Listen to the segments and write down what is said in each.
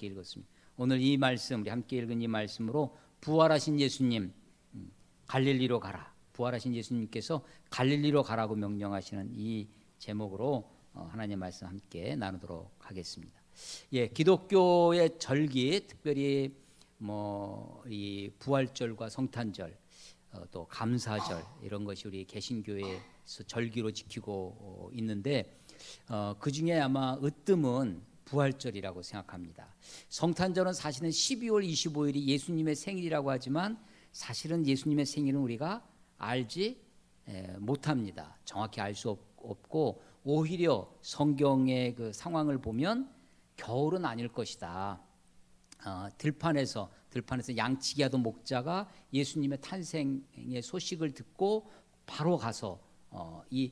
함께 읽었습니다. 오늘 이 말씀, 우리 함께 읽은 이 말씀으로 부활하신 예수님, 갈릴리로 가라. 부활하신 예수님께서 갈릴리로 가라고 명령하시는 이 제목으로 하나님의 말씀 함께 나누도록 하겠습니다. 예, 기독교의 절기, 특별히 이 부활절과 성탄절, 또 감사절 이런 것이 우리 개신교에서 절기로 지키고 있는데 그 중에 아마 으뜸은 부활절이라고 생각합니다. 성탄절은 사실은 12월 25일이 예수님의 생일이라고 하지만 사실은 예수님의 생일은 우리가 알지 못합니다. 정확히 알 수 없고 오히려 성경의 그 상황을 보면 겨울은 아닐 것이다. 들판에서 양치기 하던 목자가 예수님의 탄생의 소식을 듣고 바로 가서 이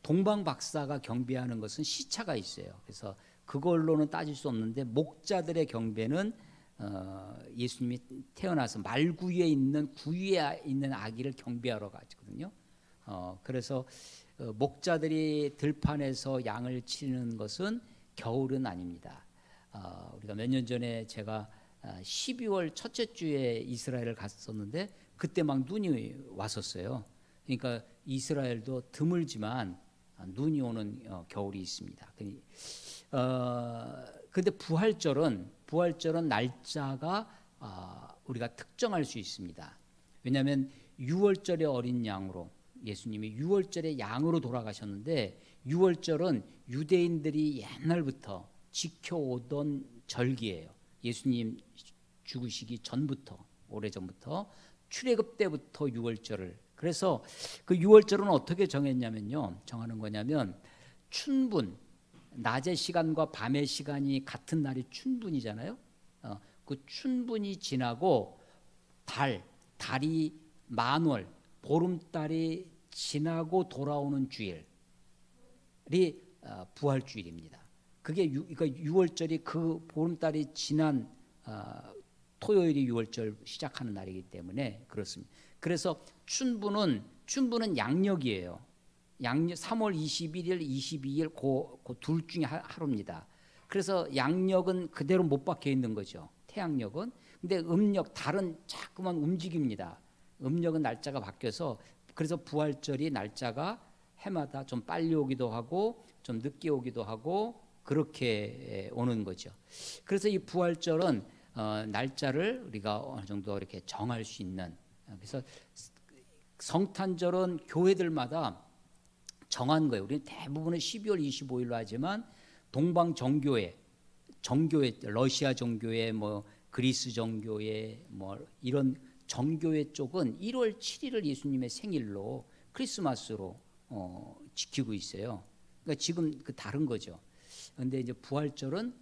동방 박사가 경배하는 것은 시차가 있어요. 그래서 그걸로는 따질 수 없는데 목자들의 경배는 예수님이 태어나서 말구유에 있는 구유에 있는 아기를 경배하러 가거든요. 그래서 목자들이 들판에서 양을 치는 것은 겨울은 아닙니다. 우리가 몇 년 전에 제가 12월 첫째 주에 이스라엘을 갔었는데 그때 막 눈이 왔었어요. 그러니까 이스라엘도 드물지만 눈이 오는 겨울이 있습니다. 근데 부활절은 날짜가 우리가 특정할 수 있습니다. 왜냐하면 6월절의 어린 양으로 예수님이 6월절의 양으로 돌아가셨는데 6월절은 유대인들이 옛날부터 지켜오던 절기예요. 예수님 죽으시기 전부터, 오래전부터 출애굽 때부터 6월절을, 그래서 그 6월절은 어떻게 정했냐면요, 정하는 거냐면 춘분, 낮의 시간과 밤의 시간이 같은 날이 춘분이잖아요. 그 춘분이 지나고 달이 만월, 보름달이 지나고 돌아오는 주일이 부활주일입니다. 그러니까 6월절이 그 보름달이 지난 토요일이 6월절 시작하는 날이기 때문에 그렇습니다. 그래서 춘분은 양력이에요. 양력 3월 21일, 22일 그 둘 중에 하루입니다. 그래서 양력은 그대로 못 박혀 있는 거죠. 태양력은. 근데 음력, 달은 자꾸만 움직입니다. 음력은 날짜가 바뀌어서 그래서 부활절이 날짜가 해마다 좀 빨리 오기도 하고 좀 늦게 오기도 하고 그렇게 오는 거죠. 그래서 이 부활절은 날짜를 우리가 어느 정도 이렇게 정할 수 있는, 그래서 성탄절은 교회들마다 정한 거예요. 우리는 대부분은 12월 25일로 하지만 동방 정교회, 러시아 정교회, 그리스 정교회, 이런 정교회 쪽은 1월 7일을 예수님의 생일로 크리스마스로 지키고 있어요. 그러니까 지금 다른 거죠. 그런데 이제 부활절은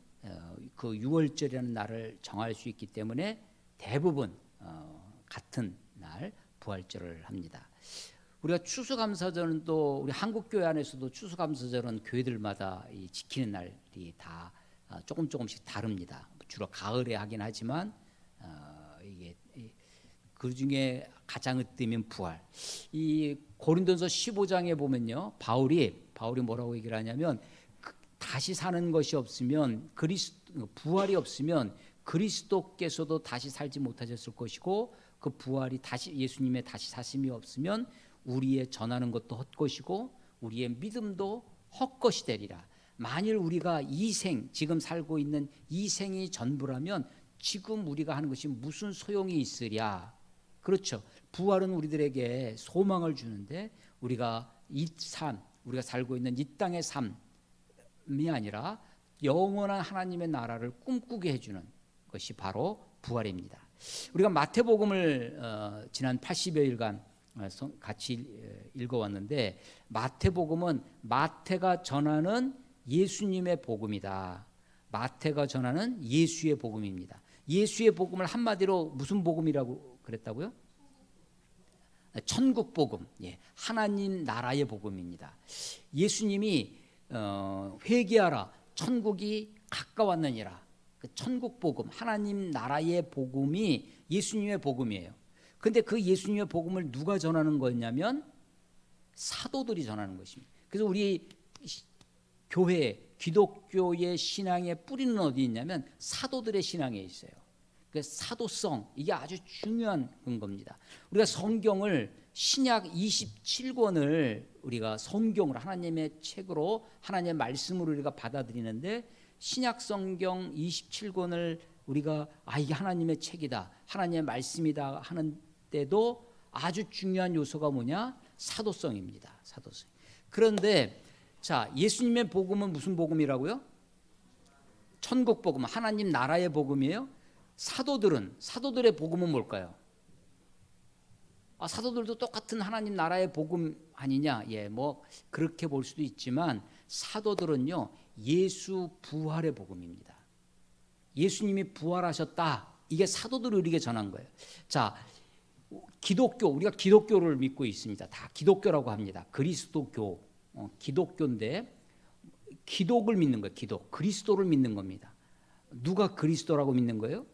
그 6월절이라는 날을 정할 수 있기 때문에 대부분 같은 날 부활절을 합니다. 우리가 추수감사절은 또 우리 한국교회 안에서도 추수감사절은 교회들마다 지키는 날이 다 조금씩 다릅니다. 주로 가을에 하긴 하지만 이게 그 중에 가장 으뜸인 부활. 이 고린도서 15장에 보면요, 바울이 뭐라고 얘기를 하냐면 다시 사는 것이 없으면 부활이 없으면 그리스도께서도 다시 살지 못하셨을 것이고 그 부활이 예수님의 다시 사심이 없으면 우리의 전하는 것도 헛것이고 우리의 믿음도 헛것이 되리라. 만일 우리가 지금 살고 있는 이 생이 전부라면 지금 우리가 하는 것이 무슨 소용이 있으랴. 그렇죠. 부활은 우리들에게 소망을 주는데 우리가 우리가 살고 있는 이 땅의 삶이 아니라 영원한 하나님의 나라를 꿈꾸게 해주는 것이 바로 부활입니다. 우리가 마태복음을 지난 80여일간 같이 읽어왔는데 마태복음은 마태가 전하는 예수님의 복음이다. 마태가 전하는 예수의 복음입니다. 예수의 복음을 한마디로 무슨 복음이라고 그랬다고요? 천국 복음, 하나님 나라의 복음입니다. 예수님이 회개하라, 천국이 가까웠느니라. 그 천국 복음, 하나님 나라의 복음이 예수님의 복음이에요. 근데 그 예수님의 복음을 누가 전하는 거냐면 사도들이 전하는 것입니다. 그래서 우리 교회 기독교의 신앙의 뿌리는 어디 있냐면 사도들의 신앙에 있어요. 그 사도성, 이게 아주 중요한 근거입니다. 우리가 성경을 신약 27권을 우리가 성경으로 하나님의 책으로 하나님의 말씀으로 우리가 받아들이는데 신약 성경 27권을 우리가 이게 하나님의 책이다, 하나님의 말씀이다 하는 때도 아주 중요한 요소가 뭐냐? 사도성입니다. 사도성. 그런데 자, 예수님의 복음은 무슨 복음이라고요? 천국 복음, 하나님 나라의 복음이에요. 사도들의 복음은 뭘까요? 사도들도 똑같은 하나님 나라의 복음 아니냐? 예, 뭐 그렇게 볼 수도 있지만 사도들은요, 예수 부활의 복음입니다. 예수님이 부활하셨다, 이게 사도들이 우리에게 전한 거예요. 자, 기독교, 우리가 기독교를 믿고 있습니다. 다 기독교라고 합니다. 그리스도교, 기독교인데 기독을 믿는 거예요. 기독, 그리스도를 믿는 겁니다. 누가 그리스도라고 믿는 거예요?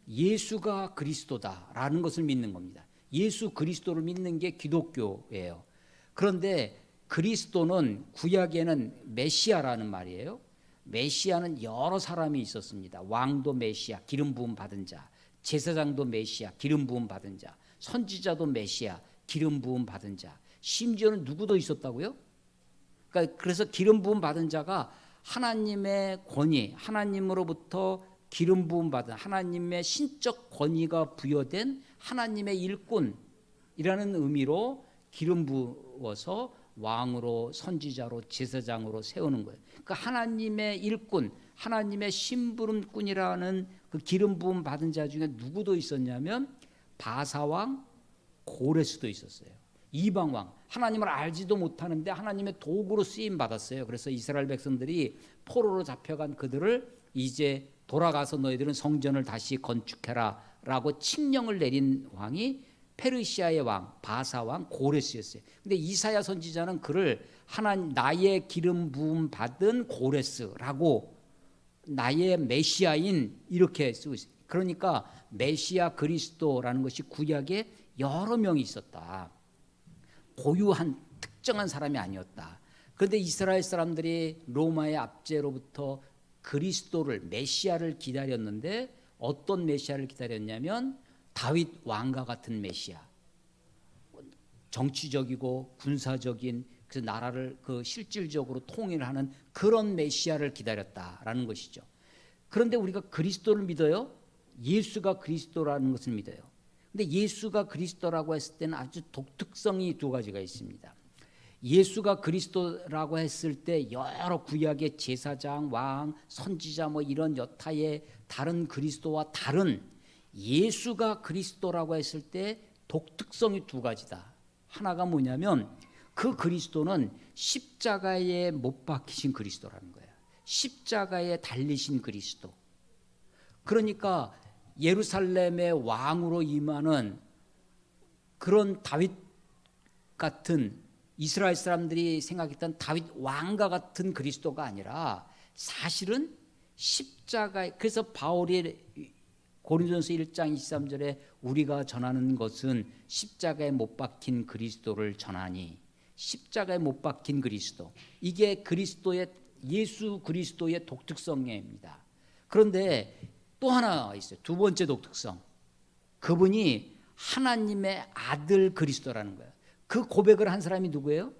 예수가 그리스도다라는 것을 믿는 겁니다. 예수 그리스도를 믿는 게 기독교예요. 그런데 그리스도는 구약에는 메시아라는 말이에요. 메시아는 여러 사람이 있었습니다. 왕도 메시아, 기름 부음 받은 자, 제사장도 메시아, 기름 부음 받은 자, 선지자도 메시아, 기름 부음 받은 자, 심지어는 누구도 있었다고요? 그러니까 그래서 기름 부음 받은 자가 하나님의 권위, 하나님으로부터 기름 부음 받은 하나님의 신적 권위가 부여된 하나님의 일꾼이라는 의미로 기름 부어서 왕으로, 선지자로, 제사장으로 세우는 거예요. 그러니까 하나님의 일꾼, 하나님의 심부름꾼이라는 그 기름 부음 받은 자 중에 누구도 있었냐면 바사왕 고레스도 있었어요. 이방왕, 하나님을 알지도 못하는데 하나님의 도구로 쓰임 받았어요. 그래서 이스라엘 백성들이 포로로 잡혀간 그들을 이제 돌아가서 너희들은 성전을 다시 건축해라 라고 칙령을 내린 왕이 페르시아의 왕 바사왕 고레스였어요. 근데 이사야 선지자는 그를 나의 기름 부음 받은 고레스라고, 나의 메시아인, 이렇게 쓰고 있어요. 그러니까 메시아 그리스도라는 것이 구약에 여러 명이 있었다. 고유한 특정한 사람이 아니었다. 그런데 이스라엘 사람들이 로마의 압제로부터 그리스도를, 메시아를 기다렸는데 어떤 메시아를 기다렸냐면 다윗 왕과 같은 메시아, 정치적이고 군사적인 그 나라를 실질적으로 통일하는 그런 메시아를 기다렸다라는 것이죠. 그런데 우리가 그리스도를 믿어요? 예수가 그리스도라는 것을 믿어요. 근데 예수가 그리스도라고 했을 때는 아주 독특성이 두 가지가 있습니다. 예수가 그리스도라고 했을 때 여러 구약의 제사장, 왕, 선지자 뭐 이런 여타의 다른 그리스도와 다른 예수가 그리스도라고 했을 때 독특성이 두 가지다. 하나가 뭐냐면 그 그리스도는 십자가에 못 박히신 그리스도라는 거예요. 십자가에 달리신 그리스도. 그러니까 예루살렘의 왕으로 임하는 그런 다윗 같은, 이스라엘 사람들이 생각했던 다윗 왕과 같은 그리스도가 아니라 사실은 십자가에, 그래서 바울이 고린도전서 1장 23절에 우리가 전하는 것은 십자가에 못 박힌 그리스도를 전하니, 십자가에 못 박힌 그리스도, 이게 그리스도의, 예수 그리스도의 독특성입니다. 그런데 또 하나 있어요. 두 번째 독특성, 그분이 하나님의 아들 그리스도라는 거예요. 그 고백을 한 사람이 누구예요?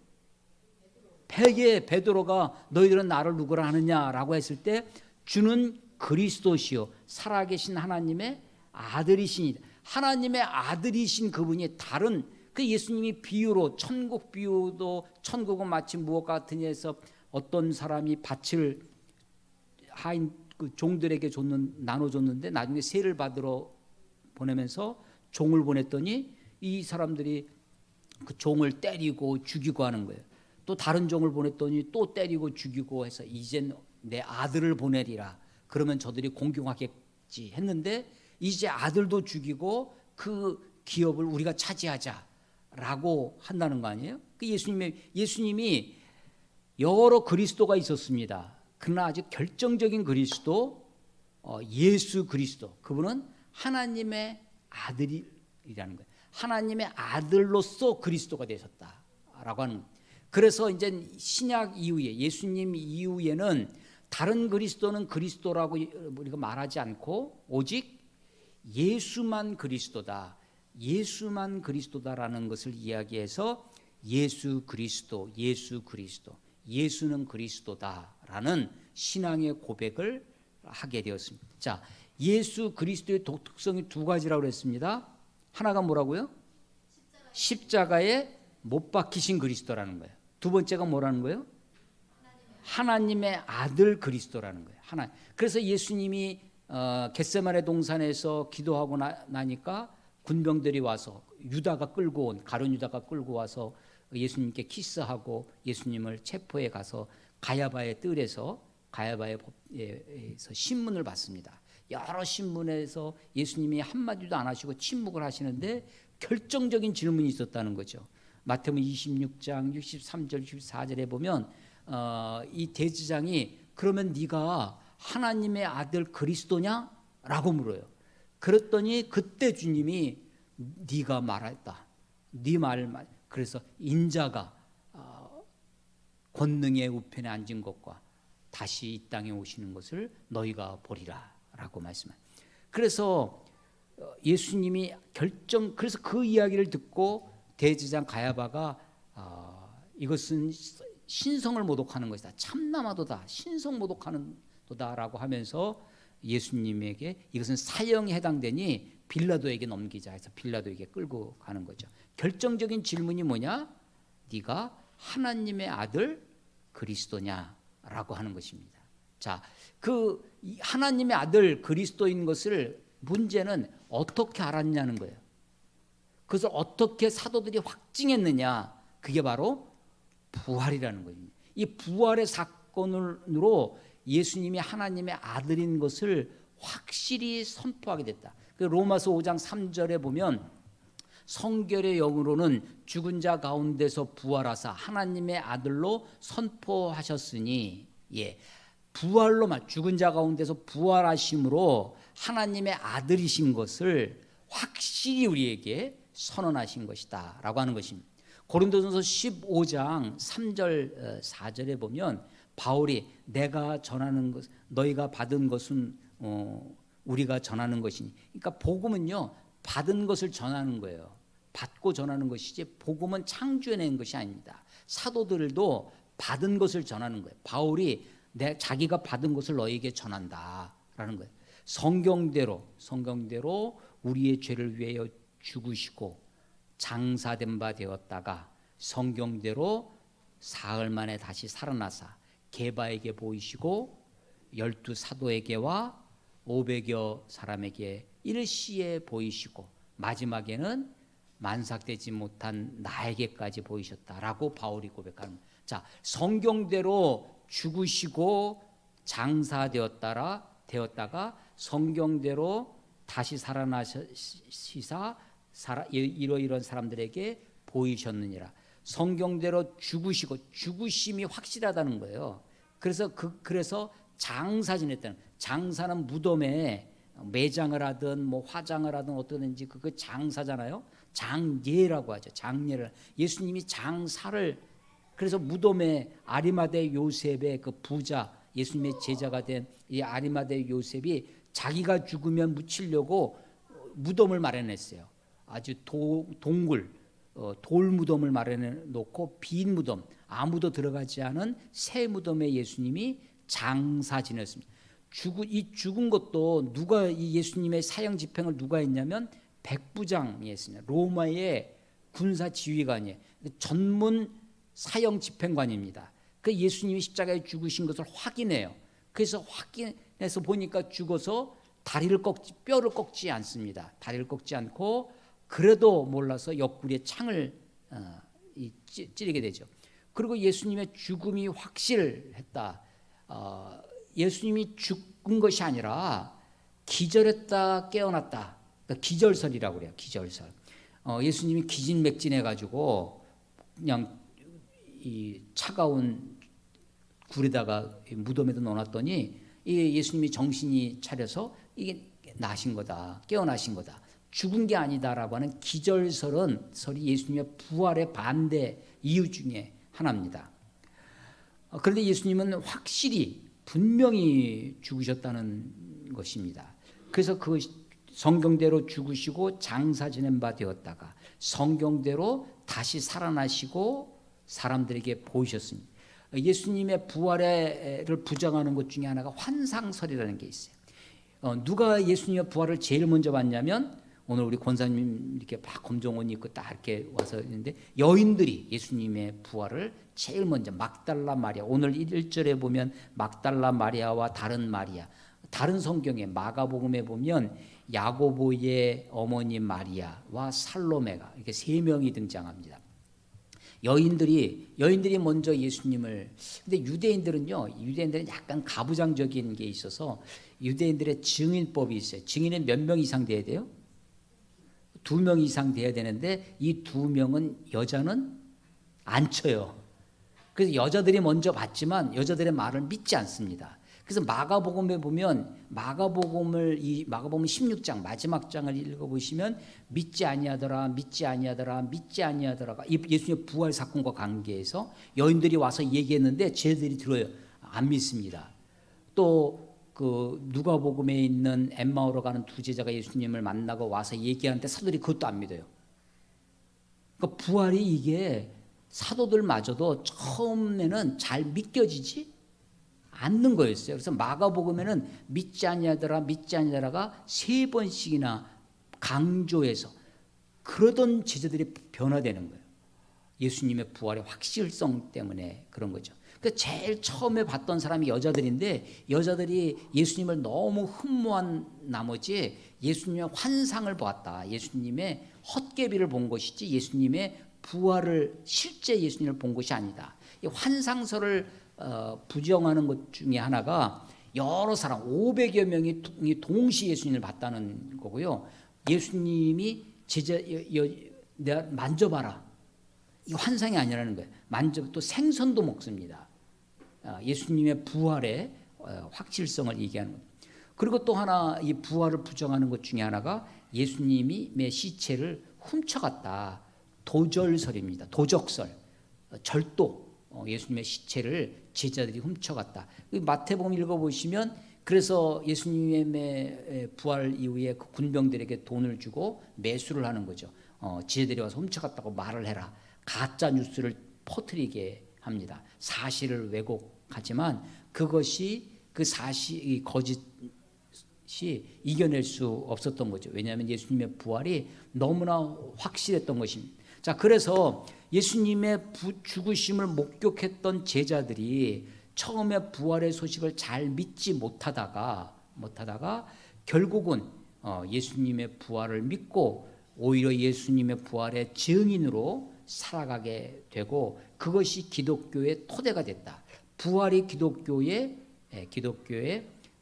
베드로가 너희들은 나를 누구라 하느냐라고 했을 때 주는 그리스도시요 살아계신 하나님의 아들이시니, 하나님의 아들이신 그분이 다른, 그 예수님이 비유로, 천국 비유도, 천국은 마치 무엇과 같으니 해서 어떤 사람이 밭을 하인 그 종들에게 나눠줬는데 나중에 세를 받으러 보내면서 종을 보냈더니 이 사람들이 그 종을 때리고 죽이고 하는 거예요. 또 다른 종을 보냈더니 또 때리고 죽이고 해서 이젠 내 아들을 보내리라, 그러면 저들이 공경하겠지 했는데 이제 아들도 죽이고 그 기업을 우리가 차지하자라고 한다는 거 아니에요? 그 예수님이 여러 그리스도가 있었습니다. 그러나 아주 결정적인 그리스도, 예수 그리스도, 그분은 하나님의 아들이라는 거예요. 하나님의 아들로서 그리스도가 되셨다라고 하는 거예요. 그래서 이제 신약 이후에 예수님 이후에는 다른 그리스도는 그리스도라고 우리가 말하지 않고 오직 예수만 그리스도다. 예수만 그리스도다라는 것을 이야기해서 예수 그리스도, 예수 그리스도, 예수는 그리스도다라는 신앙의 고백을 하게 되었습니다. 자, 예수 그리스도의 독특성이 두 가지라고 그랬습니다. 하나가 뭐라고요? 십자가에 못 박히신 그리스도라는 거예요. 두 번째가 뭐라는 거예요? 하나님의 아들 그리스도라는 거예요. 하나. 그래서 예수님이 겟세마네 동산에서 기도하고 나니까 군병들이 와서 유다가 끌고 온 가룟 유다가 끌고 와서 예수님께 키스하고 예수님을 체포해 가서 가야바의 뜰에서 가야바에서 신문을 받습니다. 여러 신문에서 예수님이 한마디도 안 하시고 침묵을 하시는데 결정적인 질문이 있었다는 거죠. 마태복음 26장 63절 64절에 보면 이 대제사장이 그러면 네가 하나님의 아들 그리스도냐? 라고 물어요. 그랬더니 그때 주님이 네가 말했다. 네 말. 그래서 인자가 권능의 우편에 앉은 것과 다시 이 땅에 오시는 것을 너희가 보리라 라고 말씀합니다. 그래서 예수님이 그래서 그 이야기를 듣고 대제사장 가야바가 이것은 신성을 모독하는 것이다. 참나마도다. 신성 모독하는 도다라고 하면서 예수님에게 이것은 사형에 해당되니 빌라도에게 넘기자 해서 빌라도에게 끌고 가는 거죠. 결정적인 질문이 뭐냐? 네가 하나님의 아들 그리스도냐라고 하는 것입니다. 자, 그 하나님의 아들 그리스도인 것을 문제는 어떻게 알았냐는 거예요. 그것을 어떻게 사도들이 확증했느냐? 그게 바로 부활이라는 겁니다. 이 부활의 사건으로 예수님이 하나님의 아들인 것을 확실히 선포하게 됐다. 로마서 5장 3절에 보면 성결의 영으로는 죽은 자 가운데서 부활하사 하나님의 아들로 선포하셨으니, 부활로 죽은 자 가운데서 부활하심으로 하나님의 아들이신 것을 확실히 우리에게 선언하신 것이다 라고 하는 것입니다. 고린도전서 15장 3절 4절에 보면 바울이 내가 전하는 것 너희가 받은 것은 우리가 전하는 것이니, 그러니까 복음은요 받은 것을 전하는 거예요. 받고 전하는 것이지 복음은 창조해낸 것이 아닙니다. 사도들도 받은 것을 전하는 거예요. 바울이 자기가 받은 것을 너희에게 전한다라는 거예요. 성경대로 우리의 죄를 위하여 죽으시고 장사된 바 되었다가 성경대로 사흘 만에 다시 살아나사 게바에게 보이시고 12 사도에게와 500여 사람에게 일시에 보이시고 마지막에는 만삭되지 못한 나에게까지 보이셨다라고 바울이 고백하는 거예요. 자, 성경대로 죽으시고 장사되었다가 성경대로 다시 살아나시사 이러이러한 사람들에게 보이셨느니라. 성경대로 죽으시고 죽으심이 확실하다는 거예요. 그래서 장사 지냈다는, 장사는 무덤에 매장을 하든 뭐 화장을 하든 어떠든지 그거 장사잖아요. 장례라고 하죠. 장례를 예수님이 장사를, 그래서 무덤에 아리마대 요셉의 그 부자, 예수님의 제자가 된 이 아리마대 요셉이 자기가 죽으면 묻히려고 무덤을 마련했어요. 아주 동굴 돌 무덤을 마련해 놓고 빈 무덤, 아무도 들어가지 않은 새 무덤에 예수님이 장사 지냈습니다. 이 죽은 것도 누가 이 예수님의 사형 집행을 누가 했냐면 백부장이 했습니다. 로마의 군사 지휘관이에요. 전문 사형 집행관입니다. 그 예수님이 십자가에 죽으신 것을 확인해요. 그래서 확인해서 보니까 죽어서 뼈를 꺾지 않습니다. 다리를 꺾지 않고 그래도 몰라서 옆구리에 창을 찌르게 되죠. 그리고 예수님의 죽음이 확실했다. 예수님이 죽은 것이 아니라 기절했다 깨어났다. 그러니까 기절설이라고 그래요. 기절설. 예수님이 기진맥진해가지고 그냥 이 차가운 굴에다가 무덤에다 넣어놨더니 예수님이 정신이 차려서 이게 나신 거다, 깨어나신 거다, 죽은 게 아니다라고 하는 기절설이 예수님의 부활의 반대 이유 중에 하나입니다. 그런데 예수님은 확실히 분명히 죽으셨다는 것입니다. 그래서 그 성경대로 죽으시고 장사 지낸 바 되었다가 성경대로 다시 살아나시고 사람들에게 보이셨습니다. 예수님의 부활을 부정하는 것 중에 하나가 환상설이라는 게 있어요. 누가 예수님의 부활을 제일 먼저 봤냐면, 오늘 우리 권사님 이렇게 막 검정 옷 입고 딱 이렇게 와서 있는데, 여인들이 예수님의 부활을 제일 먼저, 막달라 마리아, 오늘 1절에 보면 막달라 마리아와 다른 마리아, 다른 성경에 마가복음에 보면 야고보의 어머니 마리아와 살로메가 이렇게 세 명이 등장합니다. 여인들이 먼저 예수님을, 근데 유대인들은 약간 가부장적인 게 있어서 유대인들의 증인법이 있어요. 증인은 몇 명 이상 돼야 돼요? 2명 이상 돼야 되는데 이 2명은 여자는 안 쳐요. 그래서 여자들이 먼저 봤지만 여자들의 말을 믿지 않습니다. 그래서 마가복음에 보면 마가복음 16장 마지막 장을 읽어보시면 믿지 아니하더라가 예수님의 부활 사건과 관계해서 여인들이 와서 얘기했는데 쟤들이 들어요. 안 믿습니다. 또 그 누가복음에 있는 엠마오로 가는 두 제자가 예수님을 만나고 와서 얘기하는데 사도들이 그것도 안 믿어요. 그러니까 부활이 이게 사도들마저도 처음에는 잘 믿겨지지 않는 거였어요. 그래서 마가복음에는 믿지 아니하더라가 3번씩이나 강조해서 그러던 제자들이 변화되는 거예요. 예수님의 부활의 확실성 때문에 그런 거죠. 그러니까 제일 처음에 봤던 사람이 여자들인데 여자들이 예수님을 너무 흠모한 나머지 예수님의 환상을 보았다. 예수님의 헛개비를 본 것이지 예수님의 부활을 실제 예수님을 본 것이 아니다. 이 환상설을 부정하는 것 중에 하나가 여러 사람 500여 명이 동시에 예수님을 봤다는 거고요. 예수님이 내가 만져봐라. 이 환상이 아니라는 거예요. 또 생선도 먹습니다. 예수님의 부활의 확실성을 얘기하는 거예요. 그리고 또 하나 이 부활을 부정하는 것 중에 하나가 예수님의 시체를 훔쳐갔다. 도절설입니다. 도적설, 절도. 예수님의 시체를 제자들이 훔쳐갔다. 마태복음 읽어보시면 그래서 예수님의 부활 이후에 그 군병들에게 돈을 주고 매수를 하는 거죠. 제자들이 와서 훔쳐갔다고 말을 해라. 가짜 뉴스를 퍼뜨리게 합니다. 사실을 왜곡하지만 그것이 그 사실 거짓이 이겨낼 수 없었던 거죠. 왜냐하면 예수님의 부활이 너무나 확실했던 것입니다. 자, 그래서 예수님의 죽으심을 목격했던 제자들이 처음에 부활의 소식을 잘 믿지 못하다가 결국은 예수님의 부활을 믿고 오히려 예수님의 부활의 증인으로 살아가게 되고 그것이 기독교의 토대가 됐다. 부활이 기독교의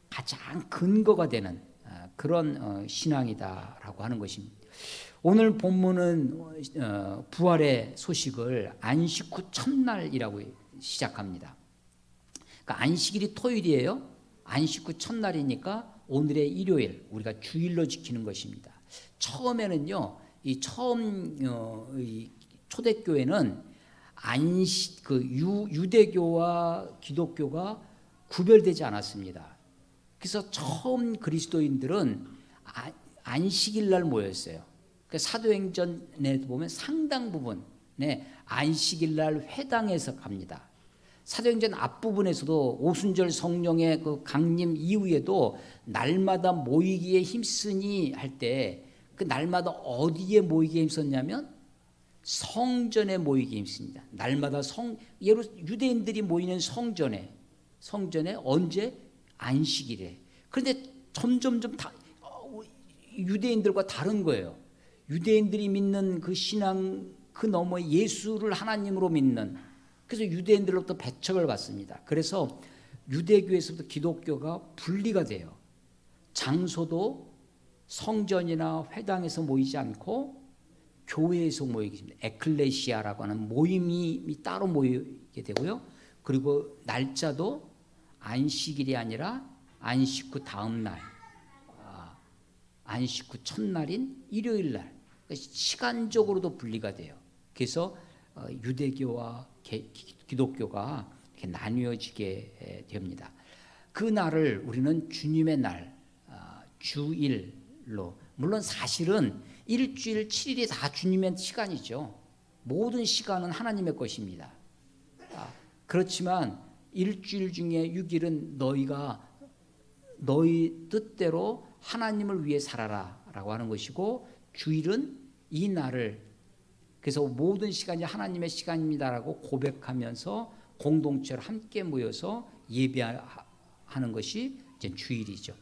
가장 근거가 되는 그런 신앙이다라고 하는 것입니다. 오늘 본문은 부활의 소식을 안식 후 첫날이라고 시작합니다. 그러니까 안식일이 토요일이에요. 안식 후 첫날이니까 오늘의 일요일, 우리가 주일로 지키는 것입니다. 처음에는요, 이 초대교회는 유대교와 기독교가 구별되지 않았습니다. 그래서 처음 그리스도인들은 안식일 날 모였어요. 사도행전에 보면 상당 부분에 안식일 날 회당에서 갑니다. 사도행전 앞부분에서도 오순절 성령의 그 강림 이후에도 날마다 모이기에 힘쓰니 할 때 그 날마다 어디에 모이기에 힘썼냐면 성전에 모이기에 힘씁니다. 날마다 유대인들이 모이는 성전에 언제? 안식일에. 그런데 점점점 유대인들과 다른 거예요. 유대인들이 믿는 그 신앙 그 너머에 예수를 하나님으로 믿는, 그래서 유대인들로부터 배척을 받습니다. 그래서 유대교에서부터 기독교가 분리가 돼요. 장소도 성전이나 회당에서 모이지 않고 교회에서 모이게 됩니다. 에클레시아라고 하는 모임이 따로 모이게 되고요. 그리고 날짜도 안식일이 아니라 안식 후 다음 날, 안식 후 첫날인 일요일 날, 시간적으로도 분리가 돼요. 그래서 유대교와 기독교가 이렇게 나뉘어지게 됩니다. 그 날을 우리는 주님의 날, 주일로, 물론 사실은 일주일 7일이 다 주님의 시간이죠. 모든 시간은 하나님의 것입니다. 그렇지만 일주일 중에 6일은 너희가 너희 뜻대로 하나님을 위해 살아라 라고 하는 것이고, 주일은 이 날을, 그래서 모든 시간이 하나님의 시간입니다라고 고백하면서 공동체로 함께 모여서 예배하는 것이 이제 주일이죠.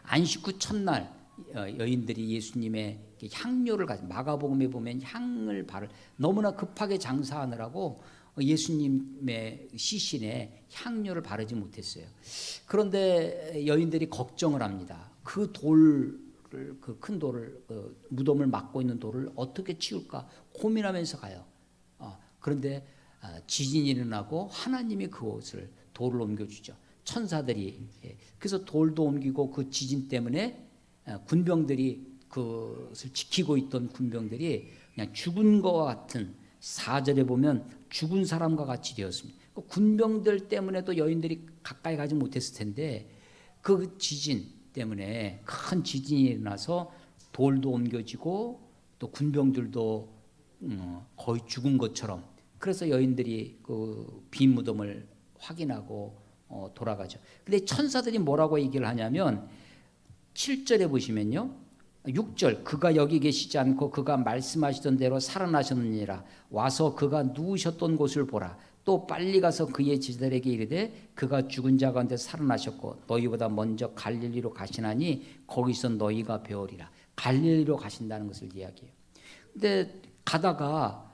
안식 후 첫날 여인들이 예수님의 향료를 가지고, 마가복음에 보면 향을 바를, 너무나 급하게 장사하느라고 예수님의 시신에 향료를 바르지 못했어요. 그런데 여인들이 걱정을 합니다. 그 돌을, 그 큰 돌을, 무덤을 막고 있는 돌을 어떻게 치울까 고민하면서 가요. 그런데 지진이 일어나고 하나님이 그곳을, 돌을 옮겨주죠. 천사들이. 그래서 돌도 옮기고, 그 지진 때문에 군병들이, 그것을 지키고 있던 군병들이 그냥 죽은 것과 같은, 4절에 보면 죽은 사람과 같이 되었습니다. 그 군병들 때문에도 여인들이 가까이 가지 못했을 텐데, 그 지진 때문에 큰 지진이 일어나서 돌도 옮겨지고 또 군병들도 거의 죽은 것처럼, 그래서 여인들이 그 빈 무덤을 확인하고 돌아가죠. 근데 천사들이 뭐라고 얘기를 하냐면 7절에 보시면요, 6절, 그가 여기 계시지 않고 그가 말씀하시던 대로 살아나셨느니라. 와서 그가 누우셨던 곳을 보라. 또 빨리 가서 그의 제자들에게 이르되 그가 죽은 자 가운데 살아나셨고 너희보다 먼저 갈릴리로 가시나니 거기서 너희가 배우리라. 갈릴리로 가신다는 것을 이야기해요. 근데 가다가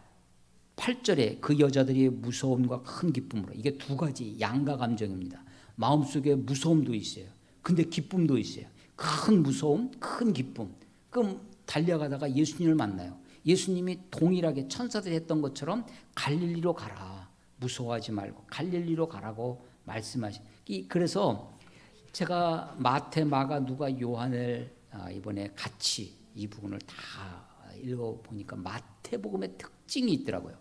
8절에 그 여자들이 무서움과 큰 기쁨으로, 이게 두 가지 양가 감정입니다. 마음속에 무서움도 있어요. 근데 기쁨도 있어요. 큰 무서움, 큰 기쁨. 그럼 달려가다가 예수님을 만나요. 예수님이 동일하게 천사들이 했던 것처럼 갈릴리로 가라, 무서워하지 말고 갈릴리로 가라고 말씀하신. 그래서 제가 마태, 마가, 누가, 요한을 이번에 같이 이 부분을 다 읽어보니까 마태복음의 특징이 있더라고요.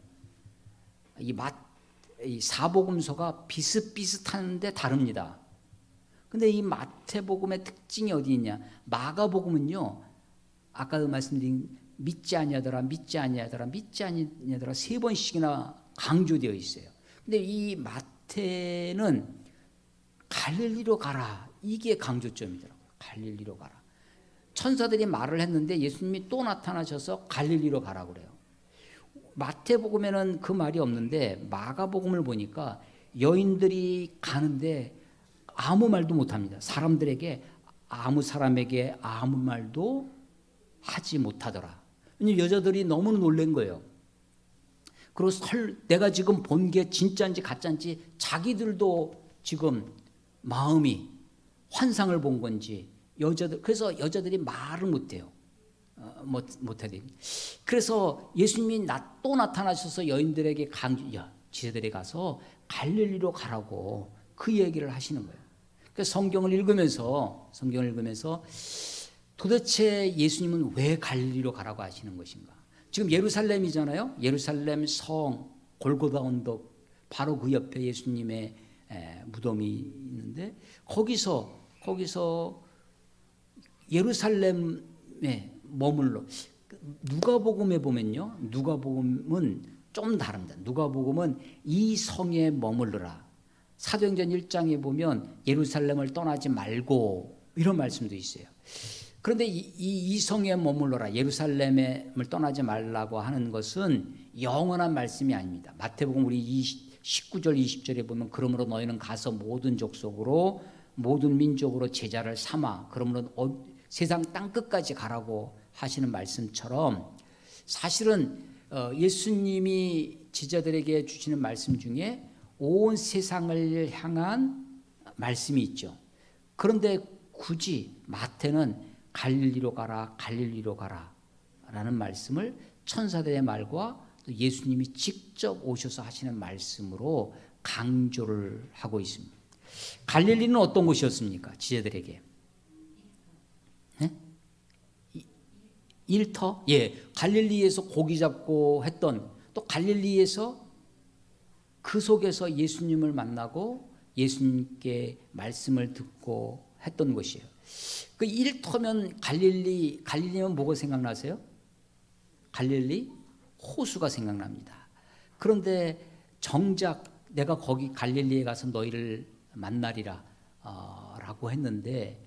이 사복음서가 비슷비슷한데 다릅니다. 근데 이 마태복음의 특징이 어디 있냐? 마가복음은요, 아까도 말씀드린 믿지 아니하더라, 믿지 아니하더라, 믿지 아니하더라 3번씩이나 강조되어 있어요. 근데 이 마태는 갈릴리로 가라, 이게 강조점이더라고요. 갈릴리로 가라. 천사들이 말을 했는데 예수님이 또 나타나셔서 갈릴리로 가라 그래요. 마태복음에는 그 말이 없는데 마가복음을 보니까 여인들이 가는데 아무 말도 못합니다. 사람들에게, 아무 사람에게 아무 말도 하지 못하더라. 여자들이 너무 놀란 거예요. 그리고 내가 지금 본 게 진짜인지 가짜인지 자기들도 지금 마음이 환상을 본 건지, 그래서 여자들이 말을 못해요. 못하대. 그래서 예수님이 또 나타나셔서 여인들에게 지세들에 가서 갈릴리로 가라고 그 얘기를 하시는 거예요. 그래서 성경을 읽으면서 도대체 예수님은 왜 갈릴리로 가라고 하시는 것인가? 지금 예루살렘이잖아요. 예루살렘 성 골고다 언덕 바로 그 옆에 예수님의 무덤이 있는데, 거기서 예루살렘에 머물러. 누가복음에 보면요, 누가복음은 좀 다릅니다. 누가복음은 이 성에 머물러라. 사도행전 1장에 보면 예루살렘을 떠나지 말고 이런 말씀도 있어요. 그런데 이 성에 머물러라, 예루살렘을 떠나지 말라고 하는 것은 영원한 말씀이 아닙니다. 마태복음 우리 19절 20절에 보면 그러므로 너희는 가서 모든 족속으로 모든 민족으로 제자를 삼아, 그러므로 세상 땅끝까지 가라고 하시는 말씀처럼, 사실은 예수님이 제자들에게 주시는 말씀 중에 온 세상을 향한 말씀이 있죠. 그런데 굳이 마태는 갈릴리로 가라, 갈릴리로 가라 라는 말씀을 천사들의 말과 또 예수님이 직접 오셔서 하시는 말씀으로 강조를 하고 있습니다. 갈릴리는 어떤 곳이었습니까? 지제들에게. 일터? 예, 갈릴리에서 고기 잡고 했던, 또 갈릴리에서 그 속에서 예수님을 만나고 예수님께 말씀을 듣고 했던 것이에요. 그 일터면 갈릴리면 뭐가 생각나세요? 갈릴리 호수가 생각납니다. 그런데 정작 내가 거기 갈릴리에 가서 너희를 만나리라 라고 했는데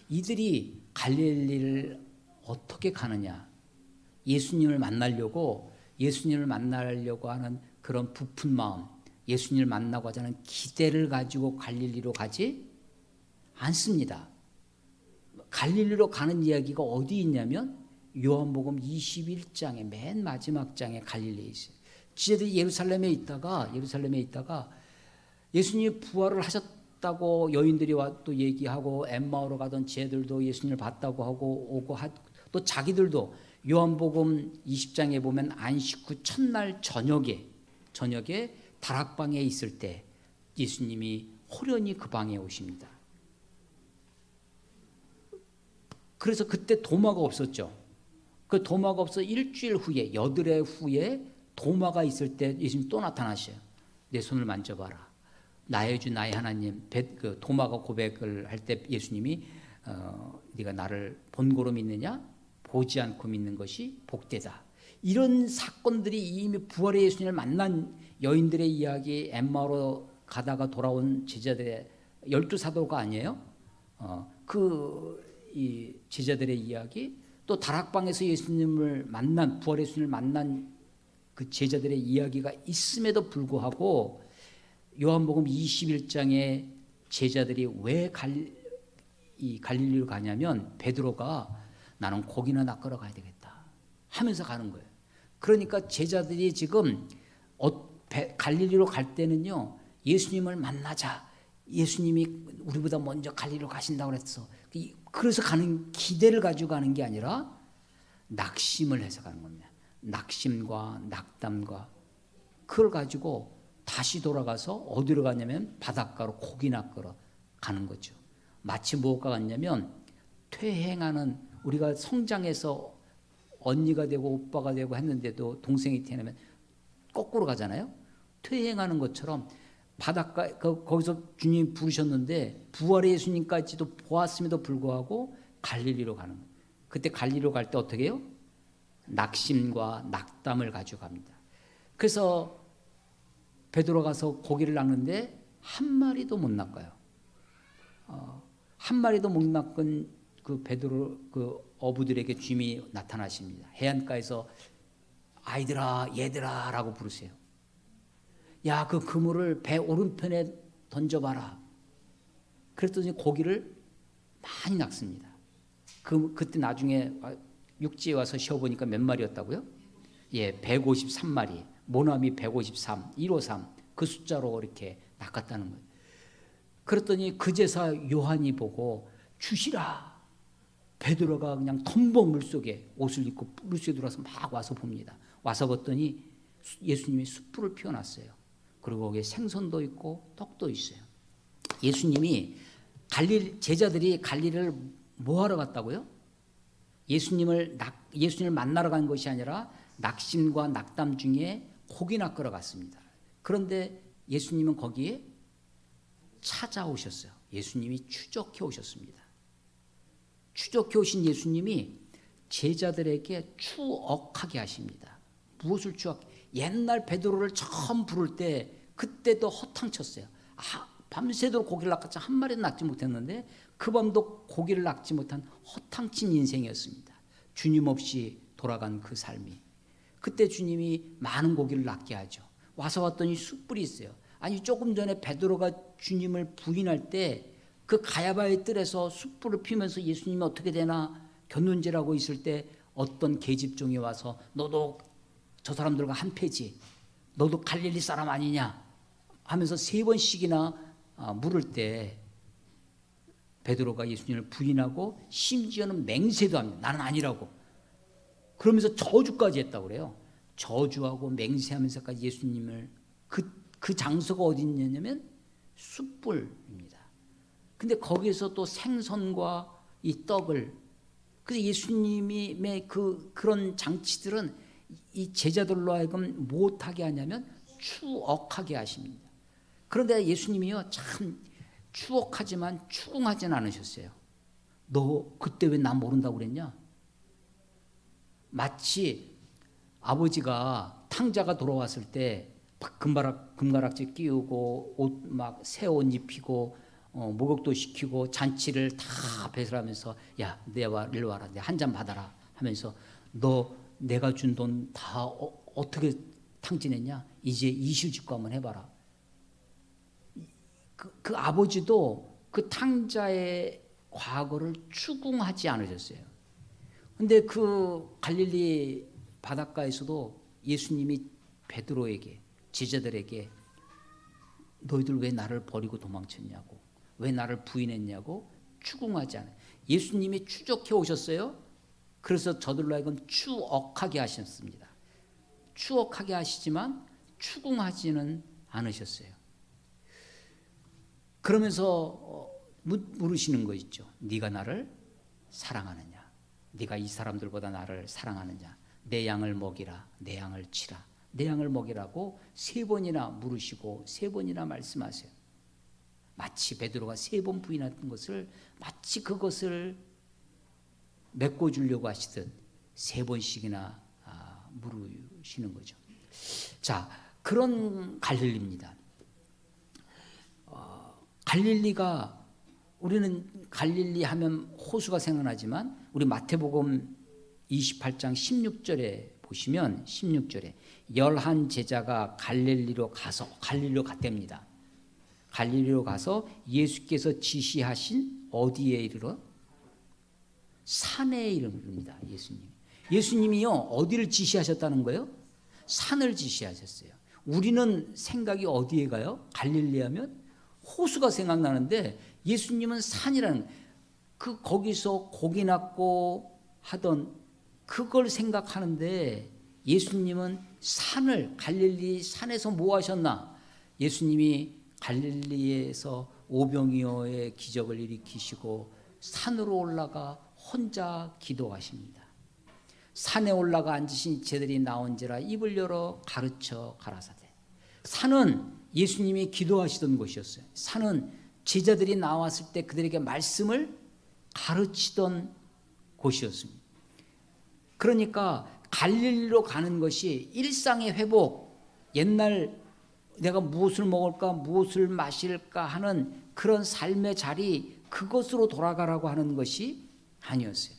이들이 갈릴리를 어떻게 가느냐? 예수님을 만나려고 하는 그런 부푼 마음, 예수님을 만나고자 하는 기대를 가지고 갈릴리로 가지 않습니다. 갈릴리로 가는 이야기가 어디 있냐면 요한복음 21장의 맨 마지막 장에 갈릴리에 있어요. 지혜들이 예루살렘에 있다가 예수님이 부활을 하셨다고 여인들이 와 또 얘기하고 엠마오로 가던 지혜들도 예수님을 봤다고 하고 오고 또 자기들도 요한복음 20장에 보면 안식 후 첫날 저녁에 다락방에 있을 때 예수님이 호련히 그 방에 오십니다. 그래서 그때 도마가 없었죠. 그 도마가 없어 일주일 후에 여드레 후에 도마가 있을 때 예수님 또 나타나셔요. 내 손을 만져봐라. 나의 주 나의 하나님. 그 도마가 고백을 할 때 예수님이 네가 나를 본고로 믿느냐? 보지 않고 믿는 것이 복되다. 이런 사건들이 이미 부활의 예수님을 만난 여인들의 이야기, 엠마오로 가다가 돌아온 제자들의 12사도가 아니에요? 이 제자들의 이야기, 또 다락방에서 예수님을 만난, 부활의 예수님을 만난 그 제자들의 이야기가 있음에도 불구하고 요한복음 21장에 제자들이 왜 갈릴리로 가냐면 베드로가 나는 고기나 낚으러 가야 되겠다 하면서 가는 거예요. 그러니까 제자들이 지금 갈릴리로 갈 때는요, 예수님을 만나자. 예수님이 우리보다 먼저 갈릴리로 가신다고 그랬어. 그래서 가는 기대를 가지고 가는 게 아니라 낙심을 해서 가는 겁니다. 낙심과 낙담과 그걸 가지고 다시 돌아가서 어디로 가냐면 바닷가로 고기 낚으러 가는 거죠. 마치 뭐가 같냐면 퇴행하는, 우리가 성장해서 언니가 되고 오빠가 되고 했는데도 동생이 태어나면 거꾸로 가잖아요. 퇴행하는 것처럼 바닷가 거기서 주님 부르셨는데 부활의 예수님까지도 보았음에도 불구하고 갈릴리로 가는 거예요. 그때 갈릴리로 갈 때 어떻게 해요? 낙심과 낙담을 가지고 갑니다. 그래서 베드로 가서 고기를 낚는데 한 마리도 못 낚아요. 한 마리도 못 낚은 그 베드로 그 어부들에게 주님이 나타나십니다. 해안가에서 아이들아 얘들아라고 부르세요. 야, 그 그물을 배 오른편에 던져봐라. 그랬더니 고기를 많이 낚습니다. 그때 나중에 육지에 와서 쉬어보니까 몇 마리였다고요? 예, 153마리. 모나미 153, 153 그 숫자로 이렇게 낚았다는 거예요. 그랬더니 그 제사 요한이 보고 주시라. 베드로가 그냥 텀벙 물속에 옷을 입고 물속에 들어와서 막 와서 봅니다. 와서 봤더니 예수님이 숯불을 피워놨어요. 그리고 거기에 생선도 있고 떡도 있어요. 예수님이 제자들이 갈릴리를 뭐하러 갔다고요? 예수님을 만나러 간 것이 아니라 낙심과 낙담 중에 고기 낚으러 갔습니다. 그런데 예수님은 거기에 찾아오셨어요. 예수님이 추적해 오셨습니다. 추적해 오신 예수님이 제자들에게 추억하게 하십니다. 무엇을 옛날 베드로를 처음 부를 때 그때도 허탕쳤어요. 밤새도록 고기를 낚았지 한 마리도 낚지 못했는데 그 밤도 고기를 낚지 못한 허탕친 인생이었습니다. 주님 없이 돌아간 그 삶이. 그때 주님이 많은 고기를 낚게 하죠. 와서 왔더니 숯불이 있어요. 아니 조금 전에 베드로가 주님을 부인할 때 그 가야바의 뜰에서 숯불을 피우면서 예수님이 어떻게 되나 견눈질하고 있을 때 어떤 계집종이 와서 너도 저 사람들과 한 패지, 너도 갈릴리 사람 아니냐 하면서 3번씩이나 물을 때 베드로가 예수님을 부인하고 심지어는 맹세도 합니다. 나는 아니라고. 그러면서 저주까지 했다고 그래요. 저주하고 맹세하면서까지 예수님을 그 장소가 어디 있냐면 숯불입니다. 근데 거기에서 또 생선과 이 떡을, 그래서 예수님의 그런 장치들은 이 제자들로 하여금 못하게 하냐면 추억하게 하십니다. 그런데 예수님이요 참 추억하지만 추궁하진 않으셨어요. 너 그때 왜 나 모른다고 그랬냐? 마치 아버지가 탕자가 돌아왔을 때 금가락지 끼우고 옷 막 새 옷 입히고 목욕도 시키고 잔치를 다 배설하면서 야 내가 일로 와라 내 한 잔 받아라 하면서 너 내가 준 돈 다 어떻게 탕진했냐? 이제 이실직고 한번 해봐라. 그 아버지도 그 탕자의 과거를 추궁하지 않으셨어요. 근데 그 갈릴리 바닷가에서도 예수님이 베드로에게 제자들에게 너희들 왜 나를 버리고 도망쳤냐고 왜 나를 부인했냐고 추궁하지 않아요. 예수님이 추적해 오셨어요. 그래서 저들로 하여금 추억하게 하셨습니다. 추억하게 하시지만 추궁하지는 않으셨어요. 그러면서 물으시는 거 있죠. 네가 나를 사랑하느냐? 네가 이 사람들보다 나를 사랑하느냐? 내 양을 먹이라. 내 양을 치라. 내 양을 먹이라고 3번이나 물으시고 3번이나 말씀하세요. 마치 베드로가 3번 부인했던 것을 마치 그것을 메꿔주려고 하시듯 3번씩이나 물으시는 거죠. 자, 그런 갈릴리입니다. 갈릴리가 우리는 갈릴리 하면 호수가 생각나지만 우리 마태복음 28장 16절에 보시면 16절에 11 제자가 갈릴리로 갔답니다. 갈릴리로 가서 예수께서 지시하신 어디에 이르러? 산에 이릅니다. 예수님이요 어디를 지시하셨다는 거예요? 산을 지시하셨어요. 우리는 생각이 어디에 가요? 갈릴리 하면 호수가 생각나는데 예수님은 산이라는 거기서 고기 낚고 하던 그걸 생각하는데 예수님은 산을 갈릴리 산에서 뭐 하셨나? 예수님이 갈릴리에서 오병이어의 기적을 일으키시고 산으로 올라가 혼자 기도하십니다. 산에 올라가 앉으신 제자들이 나온지라 입을 열어 가르쳐 가라사대. 산은 예수님이 기도하시던 곳이었어요. 산은 제자들이 나왔을 때 그들에게 말씀을 가르치던 곳이었습니다. 그러니까 갈릴리로 가는 것이 일상의 회복, 옛날 내가 무엇을 먹을까 무엇을 마실까 하는 그런 삶의 자리 그것으로 돌아가라고 하는 것이 아니었어요.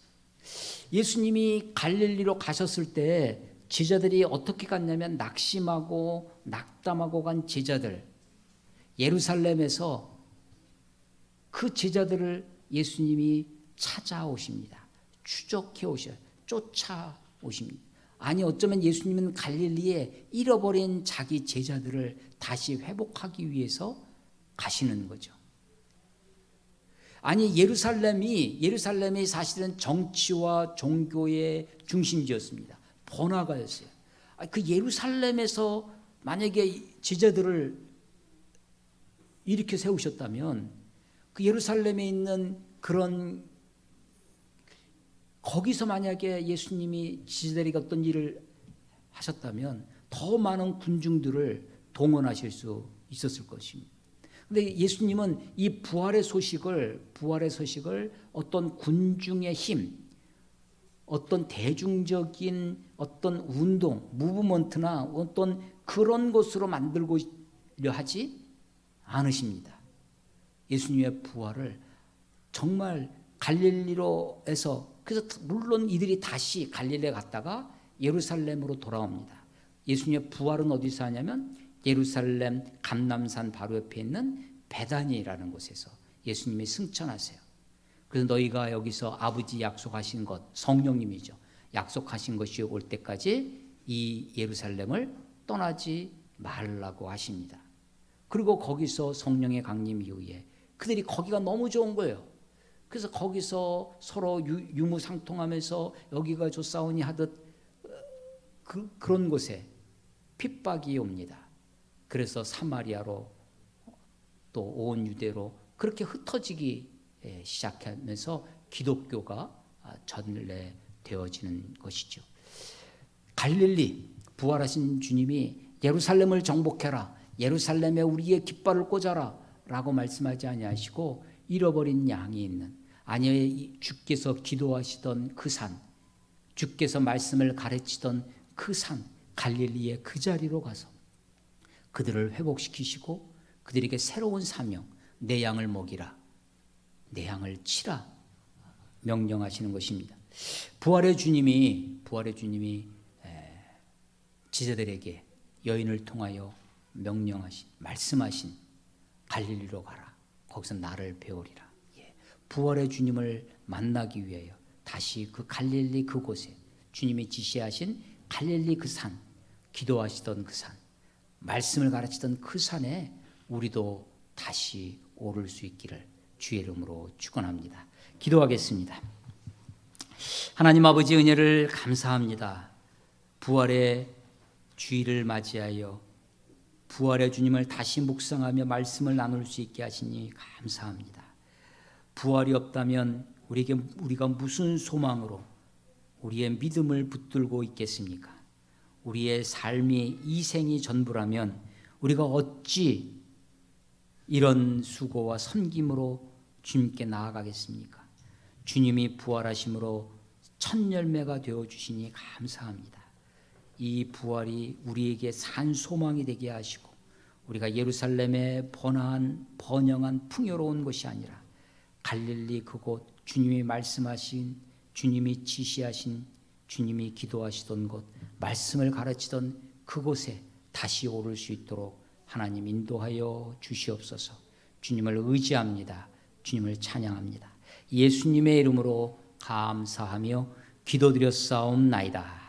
예수님이 갈릴리로 가셨을 때 제자들이 어떻게 갔냐면 낙심하고 낙담하고 간 제자들, 예루살렘에서 그 제자들을 예수님이 찾아오십니다. 추적해 오셔요. 쫓아오십니다. 아니 어쩌면 예수님은 갈릴리에 잃어버린 자기 제자들을 다시 회복하기 위해서 가시는 거죠. 아니 예루살렘이 사실은 정치와 종교의 중심지였습니다. 번화가였어요. 그 예루살렘에서 만약에 제자들을 일으켜 세우셨다면 그 예루살렘에 있는 그런 거기서 만약에 예수님이 제자들에게 어떤 일을 하셨다면 더 많은 군중들을 동원하실 수 있었을 것입니다. 그런데 예수님은 이 부활의 소식을 어떤 군중의 힘, 어떤 대중적인 어떤 운동, 무브먼트나 어떤 그런 것으로 만들고려 하지 않으십니다. 예수님의 부활을 정말 갈릴리로에서 그래서 물론 이들이 다시 갈릴리에 갔다가 예루살렘으로 돌아옵니다. 예수님의 부활은 어디서 하냐면 예루살렘 감람산 바로 옆에 있는 베다니라는 곳에서 예수님이 승천하세요. 그래서 너희가 여기서 아버지 약속하신 것, 성령님이죠. 약속하신 것이 올 때까지 이 예루살렘을 떠나지 말라고 하십니다. 그리고 거기서 성령의 강림 이후에 그들이 거기가 너무 좋은 거예요. 그래서 거기서 서로 유무상통하면서 여기가 좋사오니 하듯 그런 곳에 핍박이 옵니다. 그래서 사마리아로 또 온 유대로 그렇게 흩어지기 시작하면서 기독교가 전래되어지는 것이죠. 갈릴리 부활하신 주님이 예루살렘을 정복해라, 예루살렘에 우리의 깃발을 꽂아라 라고 말씀하지 아니하시고 잃어버린 양이 있는, 아니 주께서 기도하시던 그 산, 주께서 말씀을 가르치던 그 산 갈릴리의 그 자리로 가서 그들을 회복시키시고 그들에게 새로운 사명, 내 양을 먹이라, 내 양을 치라 명령하시는 것입니다. 부활의 주님이 지제들에게 여인을 통하여 명령하신, 말씀하신 갈릴리로 가라, 거기서 나를 배우리라. 부활의 주님을 만나기 위하여 다시 그 갈릴리 그곳에 주님이 지시하신 갈릴리 그 산, 기도하시던 그 산, 말씀을 가르치던 그 산에 우리도 다시 오를 수 있기를 주의 이름으로 축원합니다. 기도하겠습니다. 하나님 아버지, 은혜를 감사합니다. 부활의 주일을 맞이하여 부활의 주님을 다시 묵상하며 말씀을 나눌 수 있게 하시니 감사합니다. 부활이 없다면 우리가 무슨 소망으로 우리의 믿음을 붙들고 있겠습니까? 우리의 삶이 이 생이 전부라면 우리가 어찌 이런 수고와 섬김으로 주님께 나아가겠습니까? 주님이 부활하심으로 첫 열매가 되어주시니 감사합니다. 이 부활이 우리에게 산 소망이 되게 하시고 우리가 예루살렘의 번영한 풍요로운 것이 아니라 갈릴리 그곳, 주님이 말씀하신, 주님이 지시하신, 주님이 기도하시던 곳, 말씀을 가르치던 그곳에 다시 오를 수 있도록 하나님 인도하여 주시옵소서. 주님을 의지합니다. 주님을 찬양합니다. 예수님의 이름으로 감사하며 기도드렸사옵나이다.